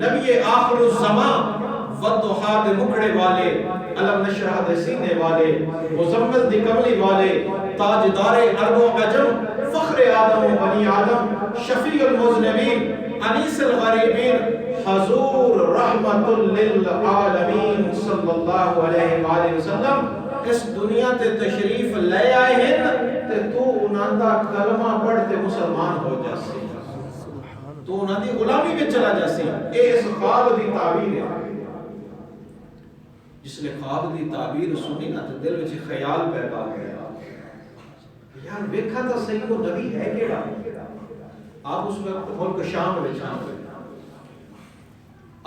نبی آخر الزمان والضحا دے مکڑے والے، علم نشرح دے سینے والے، مزمل دی کملی والے، تاجدار عرب و عجم، فخر آدم و بنی آدم، شفیع المذنبین، انیس الغریبین، حضور رحمت للعالمین صلی اللہ علیہ وآلہ وسلم اس دنیا تے تشریف لے آئے ہیں تے تو انہاں دا کلمہ پڑھ تے مسلمان ہو جاسی، تو انہاں دی غلامی میں چلا جاسی۔ اے اس خواب دی تعبیر ہے۔ جس نے خواب دی تعبیر سنی نا تے دل وچ خیال پیدا ہو گیا، یار ویکھا تا صحیح وہ نبی ہے کیڑا؟ آپ اس وقت ملک شام وچ آئے،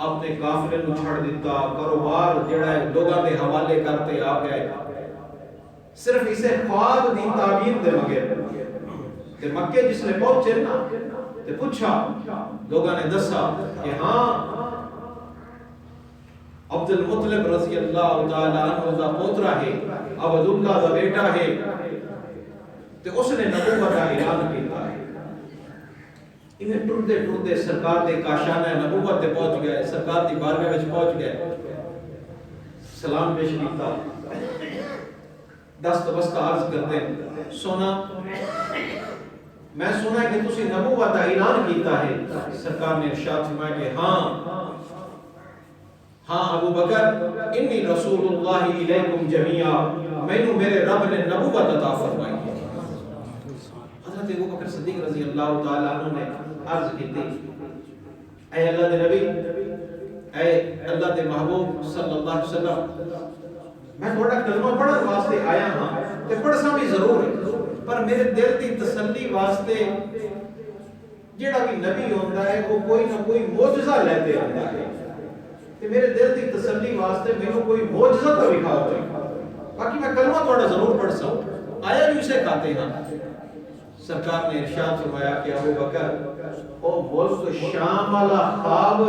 اپنے کافرے نو چھڑ دیتا، کاروبار جڑا ہے لوگاں دے حوالے کرتے آ گئے، صرف اسے خواب دی تعبیر دے مگر تے مکے جس نے پہنچے نا تے پوچھا، لوگاں نے دسا کہ ہاں عبد المطلب رضی اللہ تعالیٰ عنہ دا پوترا ہے، عبداللہ دا بیٹا ہے، تے اس نے نبوت کا اعلان کیتا ہے۔ انہیں ٹردے ٹردے سرکار دے کاشانہ نبوت تے پہنچ گئے، سرکار دی بارگاہ وچ پہنچ گئے، سلام پیش کیتا، دست بستہ عرض کرتے ہیں، سونا میں سنا ہے کہ تسی نبوت کا اعلان کیتا ہے۔ سرکار نے ارشاد فرمایا کہ ہاں ابو بکر، انی رسول اللہ علیکم جمیعا، مینوں میرے رب نے نبوت عطا فرمائی ہے۔ حضرت ابو بکر صدیق رضی اللہ تعالیٰ عنہ نے عرض کی تھی، اے اللہ دے نبی، اے اللہ دے محبوب صلی اللہ علیہ وسلم، میں تھوڑا کلمہ پڑھن واسطے آیا ہاں تے پڑھسا بھی ضرور ہے، پر میرے دل دی تسلی واسطے جیڑا بھی نبی ہوندا ہے وہ کوئی نہ کوئی معجزہ لیتے آندا ہے، تے میرے دل دی تسلی واسطے مینوں کوئی معجزہ تو دکھاؤ تے باقی میں کلمہ تھوڑا ضرور پڑھ سا، آیا بھی اسے کھاتے ہیں۔ سرکار نے ارشاد فرمایا کہ ابو بکر، او ملک شام والا خواب